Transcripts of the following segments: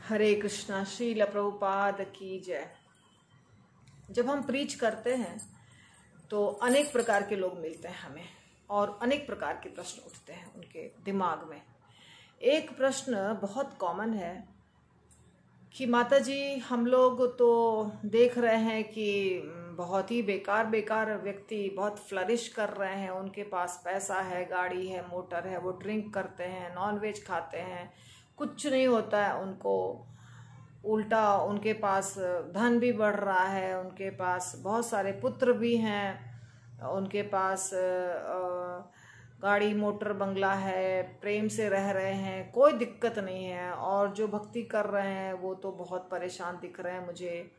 हरे कृष्णा। श्रील प्रभुपाद की जय। जब हम प्रीच करते हैं तो अनेक प्रकार के लोग मिलते हैं हमें और अनेक प्रकार के प्रश्न उठते हैं उनके दिमाग में। एक प्रश्न बहुत कॉमन है कि माता जी हम लोग तो देख रहे हैं कि बहुत ही बेकार व्यक्ति बहुत फ्लरिश कर रहे हैं, उनके पास पैसा है, गाड़ी है, मोटर है, वो ड्रिंक करते हैं, नॉनवेज खाते हैं, कुछ नहीं होता है उनको, उल्टा उनके पास धन भी बढ़ रहा है, उनके पास बहुत सारे पुत्र भी हैं, उनके पास गाड़ी मोटर बंगला है, प्रेम से रह रहे हैं, कोई दिक्कत नहीं है। और जो भक्ति कर रहे हैं वो तो बहुत परेशान दिख रहे हैं मुझे।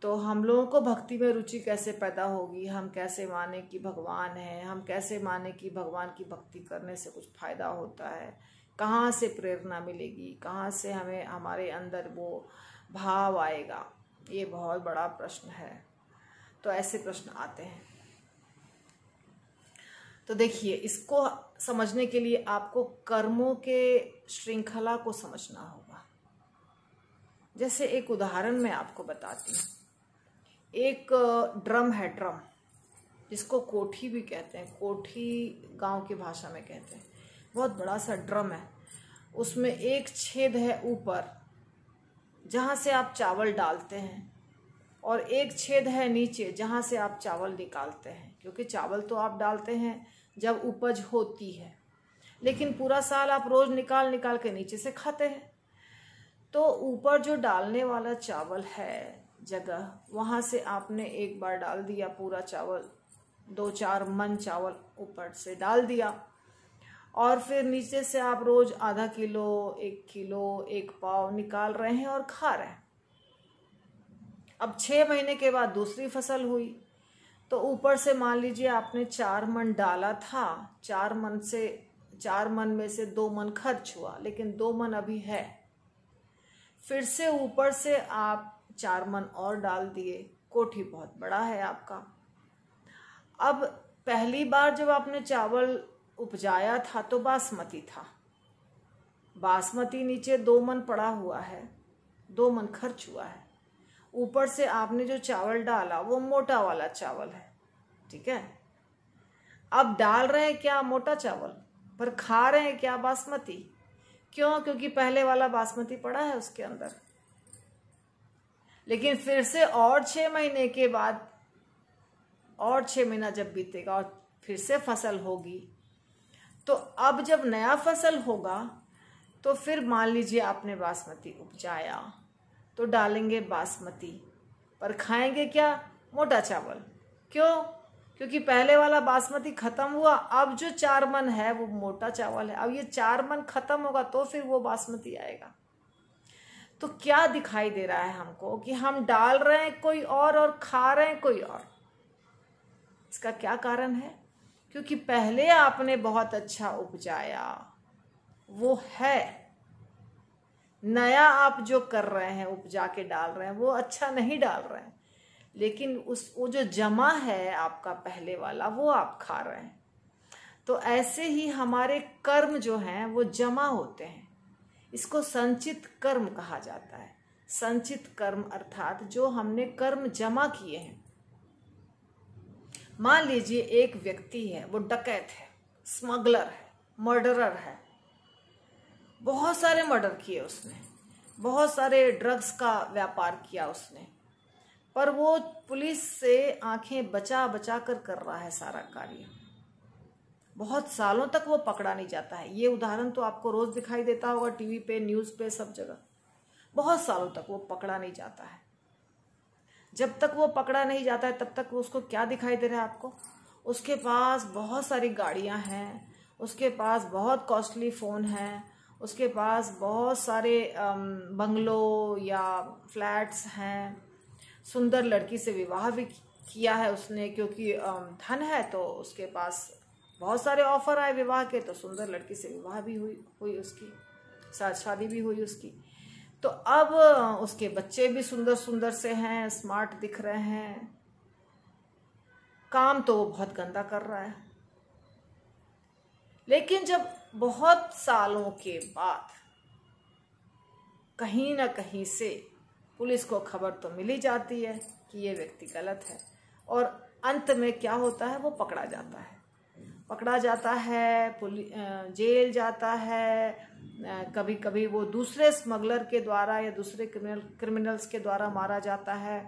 तो हम लोगों को भक्ति में रुचि कैसे पैदा होगी? हम कैसे माने कि भगवान है? हम कैसे माने कि भगवान की भक्ति करने से कुछ फायदा होता है? कहाँ से प्रेरणा मिलेगी? कहाँ से हमें हमारे अंदर वो भाव आएगा? ये बहुत बड़ा प्रश्न है। तो ऐसे प्रश्न आते हैं। तो देखिए, इसको समझने के लिए आपको कर्मों के श्रृंखला को समझना होगा। जैसे एक उदाहरण मैं आपको बताती हूँ। एक ड्रम है, ड्रम जिसको कोठी भी कहते हैं, कोठी गांव की भाषा में कहते हैं। बहुत बड़ा सा ड्रम है, उसमें एक छेद है ऊपर जहाँ से आप चावल डालते हैं और एक छेद है नीचे जहाँ से आप चावल निकालते हैं, क्योंकि चावल तो आप डालते हैं जब उपज होती है, लेकिन पूरा साल आप रोज निकाल निकाल के नीचे से खाते हैं। तो ऊपर जो डालने वाला चावल है जगह, वहाँ से आपने एक बार डाल दिया पूरा चावल, 2-4 मन चावल ऊपर से डाल दिया, और फिर नीचे से आप रोज आधा किलो, 1 किलो, 1 पाव निकाल रहे हैं और खा रहे हैं। अब 6 महीने के बाद दूसरी फसल हुई, तो ऊपर से मान लीजिए आपने 4 मन डाला था, 4 मन में से 2 मन खर्च हुआ, लेकिन 2 मन अभी है। फिर से ऊपर से आप 4 मन और डाल दिए। कोठी बहुत बड़ा है आपका। अब पहली बार जब आपने चावल उपजाया था तो बासमती था, बासमती नीचे 2 मन पड़ा हुआ है, 2 मन खर्च हुआ है। ऊपर से आपने जो चावल डाला वो मोटा वाला चावल है, ठीक है। अब डाल रहे हैं क्या? मोटा चावल, पर खा रहे हैं क्या? बासमती। क्यों? क्योंकि पहले वाला बासमती पड़ा है उसके अंदर। लेकिन फिर से और 6 महीने के बाद, और 6 महीना जब बीतेगा और फिर से फसल होगी, तो अब जब नया फसल होगा तो फिर मान लीजिए आपने बासमती उपजाया, तो डालेंगे बासमती, पर खाएंगे क्या? मोटा चावल। क्यों? क्योंकि पहले वाला बासमती खत्म हुआ, अब जो 4 मन है वो मोटा चावल है। अब ये 4 मन खत्म होगा तो फिर वो बासमती आएगा। तो क्या दिखाई दे रहा है हमको कि हम डाल रहे हैं कोई और खा रहे हैं कोई और। इसका क्या कारण है? क्योंकि पहले आपने बहुत अच्छा उपजाया, वो है। नया आप जो कर रहे हैं, उपजा के डाल रहे हैं, वो अच्छा नहीं डाल रहे हैं, लेकिन वो जो जमा है आपका पहले वाला, वो आप खा रहे हैं। तो ऐसे ही हमारे कर्म जो हैं वो जमा होते हैं। इसको संचित कर्म कहा जाता है। संचित कर्म अर्थात जो हमने कर्म जमा किए हैं। मान लीजिए एक व्यक्ति है, वो डकैत है, स्मगलर है, मर्डरर है, बहुत सारे मर्डर किए उसने, बहुत सारे ड्रग्स का व्यापार किया उसने, पर वो पुलिस से आंखें बचा बचा कर रहा है सारा कार्य। बहुत सालों तक वो पकड़ा नहीं जाता है। ये उदाहरण तो आपको रोज दिखाई देता होगा, टीवी पे, न्यूज़ पे, सब जगह। बहुत सालों तक वो पकड़ा नहीं जाता है। जब तक वो पकड़ा नहीं जाता है तब तक उसको क्या दिखाई दे रहा है आपको? उसके पास बहुत सारी गाड़ियां हैं, उसके पास बहुत कॉस्टली फ़ोन है, उसके पास बहुत सारे बंगलो या फ्लैट्स हैं, सुंदर लड़की से विवाह भी किया है उसने, क्योंकि धन है तो उसके पास बहुत सारे ऑफर आए विवाह के, तो सुंदर लड़की से विवाह भी हुई उसकी, शादी भी हुई उसकी। तो अब उसके बच्चे भी सुंदर सुंदर से हैं, स्मार्ट दिख रहे हैं। काम तो वो बहुत गंदा कर रहा है। लेकिन जब बहुत सालों के बाद कहीं ना कहीं से पुलिस को खबर तो मिल ही जाती है कि ये व्यक्ति गलत है, और अंत में क्या होता है, वो पकड़ा जाता है। पकड़ा जाता है, जेल जाता है, कभी कभी वो दूसरे स्मगलर के द्वारा या दूसरे क्रिमिनल्स के द्वारा मारा जाता है,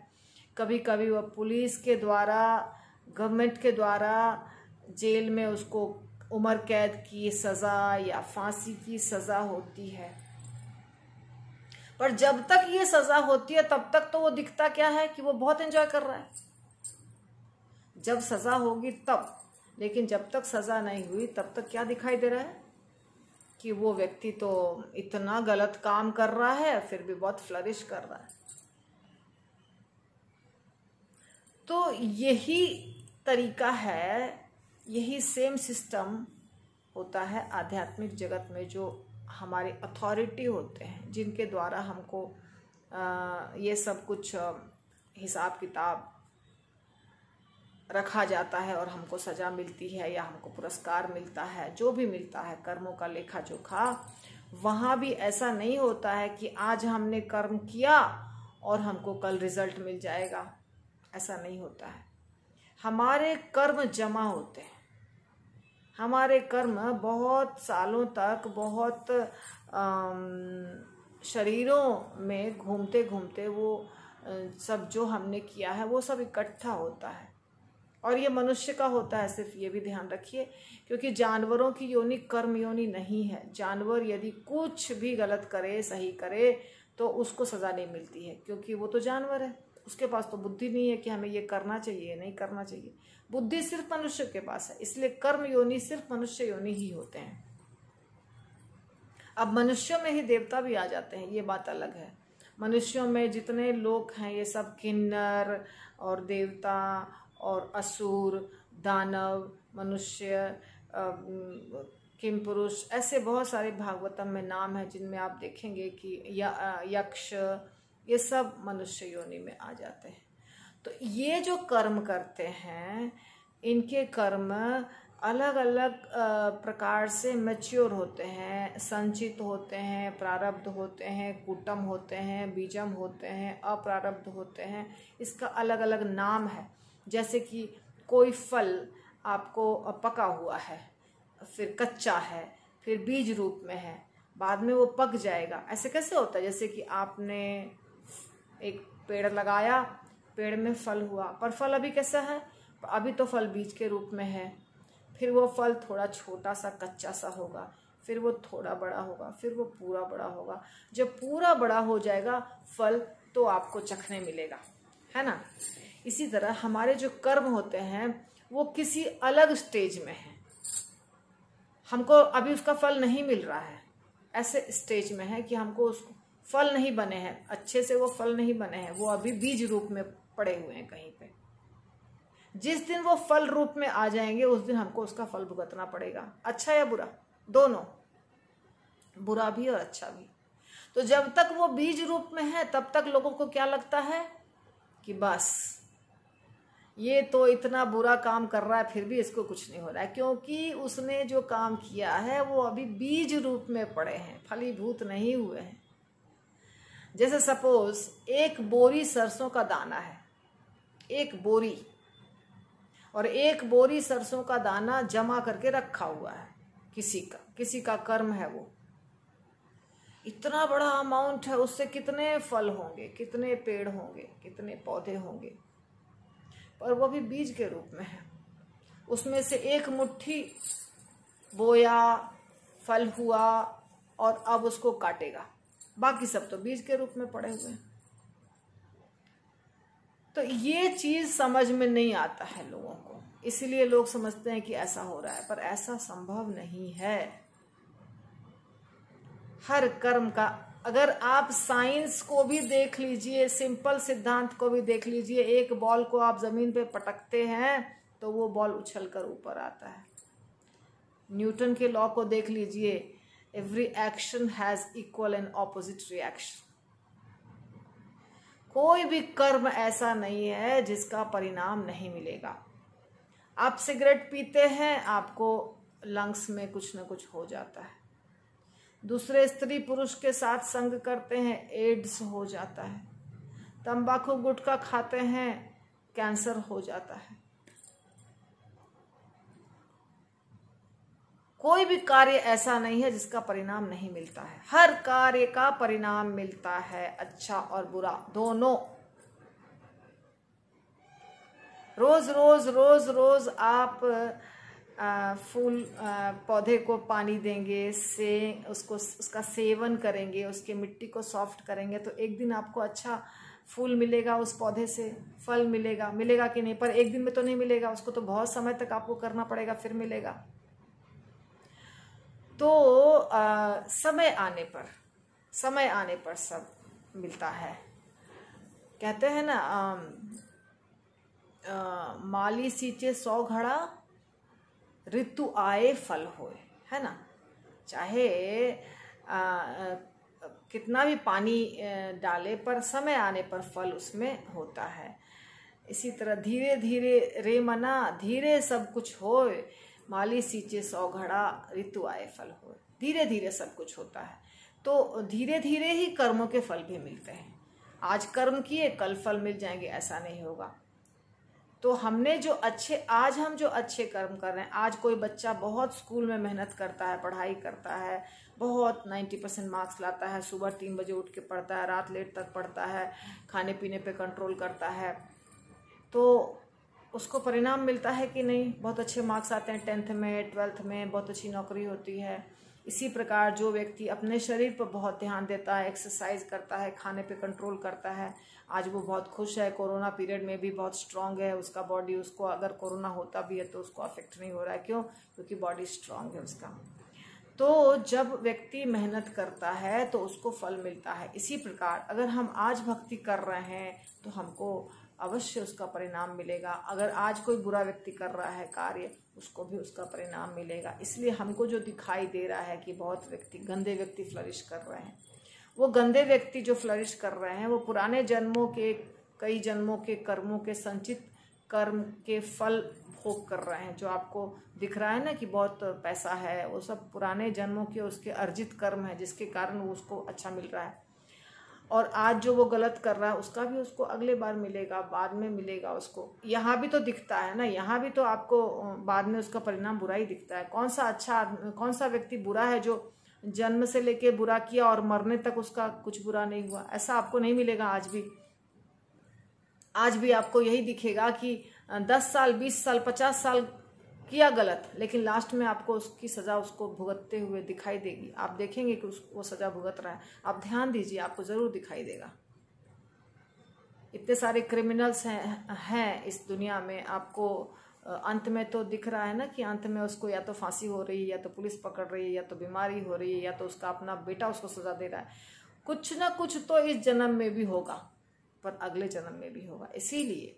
कभी कभी वो पुलिस के द्वारा, गवर्नमेंट के द्वारा जेल में उसको उम्र कैद की सज़ा या फांसी की सज़ा होती है। पर जब तक ये सज़ा होती है तब तक तो वो दिखता क्या है कि वो बहुत एंजॉय कर रहा है। जब सज़ा होगी तब, लेकिन जब तक सज़ा नहीं हुई तब तक क्या दिखाई दे रहा है कि वो व्यक्ति तो इतना गलत काम कर रहा है फिर भी बहुत फ्लरिश कर रहा है। तो यही तरीका है, यही सेम सिस्टम होता है आध्यात्मिक जगत में, जो हमारे अथॉरिटी होते हैं, जिनके द्वारा हमको ये सब कुछ हिसाब किताब रखा जाता है और हमको सज़ा मिलती है या हमको पुरस्कार मिलता है, जो भी मिलता है कर्मों का लेखा जोखा। वहाँ भी ऐसा नहीं होता है कि आज हमने कर्म किया और हमको कल रिजल्ट मिल जाएगा, ऐसा नहीं होता है। हमारे कर्म जमा होते हैं, हमारे कर्म बहुत सालों तक, बहुत शरीरों में घूमते घूमते वो सब जो हमने किया है वो सब इकट्ठा होता है। और ये मनुष्य का होता है, सिर्फ ये भी ध्यान रखिए, क्योंकि जानवरों की योनि कर्म योनि नहीं है। जानवर यदि कुछ भी गलत करे, सही करे, तो उसको सज़ा नहीं मिलती है, क्योंकि वो तो जानवर है, उसके पास तो बुद्धि नहीं है कि हमें ये करना चाहिए नहीं करना चाहिए। बुद्धि सिर्फ मनुष्य के पास है, इसलिए कर्म योनि सिर्फ मनुष्य योनि ही होते हैं। अब मनुष्यों में ही देवता भी आ जाते हैं, ये बात अलग है। मनुष्यों में जितने लोग हैं ये सब किन्नर और देवता और असुर, दानव, मनुष्य, किम पुरुष, ऐसे बहुत सारे भागवतम में नाम है जिनमें आप देखेंगे कि यक्ष, ये सब मनुष्य योनि में आ जाते हैं। तो ये जो कर्म करते हैं, इनके कर्म अलग अलग प्रकार से मैच्योर होते हैं, संचित होते हैं, प्रारब्ध होते हैं, कूटम होते हैं, बीजम होते हैं, अप्रारब्ध होते हैं। इसका अलग अलग नाम है। जैसे कि कोई फल आपको पका हुआ है, फिर कच्चा है, फिर बीज रूप में है, बाद में वो पक जाएगा। ऐसे कैसे होता है? जैसे कि आपने एक पेड़ लगाया, पेड़ में फल हुआ, पर फल अभी कैसा है? अभी तो फल बीज के रूप में है, फिर वो फल थोड़ा छोटा सा कच्चा सा होगा, फिर वो थोड़ा बड़ा होगा, फिर वो पूरा बड़ा होगा। जब पूरा बड़ा हो जाएगा फल तो आपको चखने मिलेगा, है ना। इसी तरह हमारे जो कर्म होते हैं वो किसी अलग स्टेज में है, हमको अभी उसका फल नहीं मिल रहा है। ऐसे स्टेज में है कि हमको उसको फल नहीं बने हैं, अच्छे से वो फल नहीं बने हैं, वो अभी बीज रूप में पड़े हुए हैं कहीं पे। जिस दिन वो फल रूप में आ जाएंगे उस दिन हमको उसका फल भुगतना पड़ेगा, अच्छा या बुरा, दोनों, बुरा भी और अच्छा भी। तो जब तक वो बीज रूप में है तब तक लोगों को क्या लगता है कि बस ये तो इतना बुरा काम कर रहा है फिर भी इसको कुछ नहीं हो रहा है, क्योंकि उसने जो काम किया है वो अभी बीज रूप में पड़े हैं, फलीभूत नहीं हुए हैं। जैसे सपोज एक बोरी सरसों का दाना है, एक बोरी, और एक बोरी सरसों का दाना जमा करके रखा हुआ है किसी का कर्म है, वो इतना बड़ा अमाउंट है, उससे कितने फल होंगे, कितने पेड़ होंगे, कितने पौधे होंगे, पर वो भी बीज के रूप में है। उसमें से एक मुट्ठी बोया, फल हुआ और अब उसको काटेगा, बाकी सब तो बीज के रूप में पड़े हुए हैं। तो ये चीज समझ में नहीं आता है लोगों को, इसलिए लोग समझते हैं कि ऐसा हो रहा है, पर ऐसा संभव नहीं है। हर कर्म का, अगर आप साइंस को भी देख लीजिए, सिंपल सिद्धांत को भी देख लीजिए, एक बॉल को आप जमीन पे पटकते हैं तो वो बॉल उछलकर ऊपर आता है। न्यूटन के लॉ को देख लीजिए, every action has equal and opposite reaction. कोई भी कर्म ऐसा नहीं है जिसका परिणाम नहीं मिलेगा। आप सिगरेट पीते हैं, आपको लंग्स में कुछ ना कुछ हो जाता है। दूसरे स्त्री पुरुष के साथ संग करते हैं, एड्स हो जाता है। तंबाकू गुटखा खाते हैं, कैंसर हो जाता है। कोई भी कार्य ऐसा नहीं है जिसका परिणाम नहीं मिलता है। हर कार्य का परिणाम मिलता है, अच्छा और बुरा दोनों। रोज रोज रोज रोज आप फूल पौधे को पानी देंगे, उसका सेवन करेंगे, उसके मिट्टी को सॉफ्ट करेंगे, तो एक दिन आपको अच्छा फूल मिलेगा, उस पौधे से फल मिलेगा। मिलेगा कि नहीं? पर एक दिन में तो नहीं मिलेगा, उसको तो बहुत समय तक आपको करना पड़ेगा, फिर मिलेगा। तो समय आने पर सब मिलता है। कहते हैं ना, माली सींचे 100 घड़ा, ऋतु आए फल होए, है ना। चाहे कितना भी पानी डाले, पर समय आने पर फल उसमें होता है। इसी तरह धीरे धीरे रे मना, धीरे सब कुछ होए, माली सींचे 100 घड़ा, ऋतु आए फल होए। धीरे धीरे सब कुछ होता है, तो धीरे धीरे ही कर्मों के फल भी मिलते हैं। आज कर्म किए, कल फल मिल जाएंगे, ऐसा नहीं होगा। तो हम जो अच्छे कर्म कर रहे हैं, आज कोई बच्चा बहुत स्कूल में मेहनत करता है, पढ़ाई करता है, बहुत 90% मार्क्स लाता है, सुबह 3 बजे उठ के पढ़ता है, रात लेट तक पढ़ता है, खाने पीने पे कंट्रोल करता है, तो उसको परिणाम मिलता है कि नहीं? बहुत अच्छे मार्क्स आते हैं 10th में, 12th में, बहुत अच्छी नौकरी होती है। इसी प्रकार जो व्यक्ति अपने शरीर पर बहुत ध्यान देता है, एक्सरसाइज करता है, खाने पे कंट्रोल करता है, आज वो बहुत खुश है। कोरोना पीरियड में भी बहुत स्ट्रांग है उसका बॉडी, उसको अगर कोरोना होता भी है तो उसको अफेक्ट नहीं हो रहा है। क्यों? क्योंकि बॉडी स्ट्रांग है उसका। तो जब व्यक्ति मेहनत करता है तो उसको फल मिलता है। इसी प्रकार अगर हम आज भक्ति कर रहे हैं तो हमको अवश्य उसका परिणाम मिलेगा। अगर आज कोई बुरा व्यक्ति कर रहा है कार्य, उसको भी उसका परिणाम मिलेगा। इसलिए हमको जो दिखाई दे रहा है कि बहुत गंदे व्यक्ति फ्लरिश कर रहे हैं, वो गंदे व्यक्ति जो फ्लरिश कर रहे हैं वो पुराने जन्मों के, कई जन्मों के कर्मों के संचित कर्म के फल भोग कर रहे हैं। जो आपको दिख रहा है ना कि बहुत पैसा है, वो सब पुराने जन्मों के उसके अर्जित कर्म है, जिसके कारण वो उसको अच्छा मिल रहा है। और आज जो वो गलत कर रहा है उसका भी उसको अगले बार मिलेगा, बाद में मिलेगा उसको। यहाँ भी तो दिखता है ना, यहाँ भी तो आपको बाद में उसका परिणाम बुरा ही दिखता है। कौन सा अच्छा, कौन सा व्यक्ति बुरा है जो जन्म से लेके बुरा किया और मरने तक उसका कुछ बुरा नहीं हुआ? ऐसा आपको नहीं मिलेगा। आज भी आपको यही दिखेगा कि 10 साल, 20 साल, 50 साल किया गलत, लेकिन लास्ट में आपको उसकी सजा उसको भुगतते हुए दिखाई देगी। आप देखेंगे कि वो सजा भुगत रहा है। आप ध्यान दीजिए, आपको जरूर दिखाई देगा। इतने सारे क्रिमिनल्स हैं इस दुनिया में, आपको अंत में तो दिख रहा है ना कि अंत में उसको या तो फांसी हो रही है, या तो पुलिस पकड़ रही है, या तो बीमारी हो रही है, या तो उसका अपना बेटा उसको सजा दे रहा है। कुछ ना कुछ तो इस जन्म में भी होगा, पर अगले जन्म में भी होगा। इसीलिए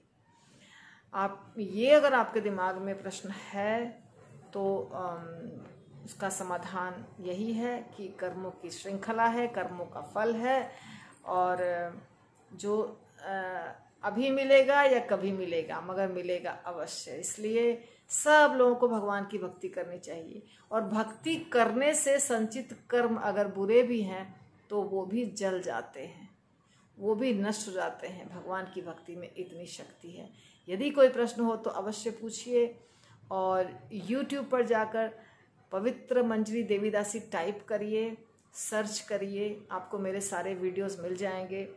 आप ये, अगर आपके दिमाग में प्रश्न है तो उसका समाधान यही है कि कर्मों की श्रृंखला है, कर्मों का फल है, और जो अभी मिलेगा या कभी मिलेगा, मगर मिलेगा अवश्य। इसलिए सब लोगों को भगवान की भक्ति करनी चाहिए, और भक्ति करने से संचित कर्म अगर बुरे भी हैं तो वो भी जल जाते हैं, वो भी नष्ट हो जाते हैं। भगवान की भक्ति में इतनी शक्ति है। यदि कोई प्रश्न हो तो अवश्य पूछिए, और YouTube पर जाकर पवित्र मंजरी देवीदासी टाइप करिए, सर्च करिए, आपको मेरे सारे वीडियोस मिल जाएंगे।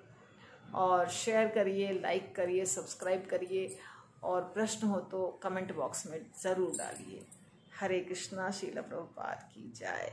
और शेयर करिए, लाइक करिए, सब्सक्राइब करिए, और प्रश्न हो तो कमेंट बॉक्स में ज़रूर डालिए। हरे कृष्णा। श्रील प्रभुपाद की जय।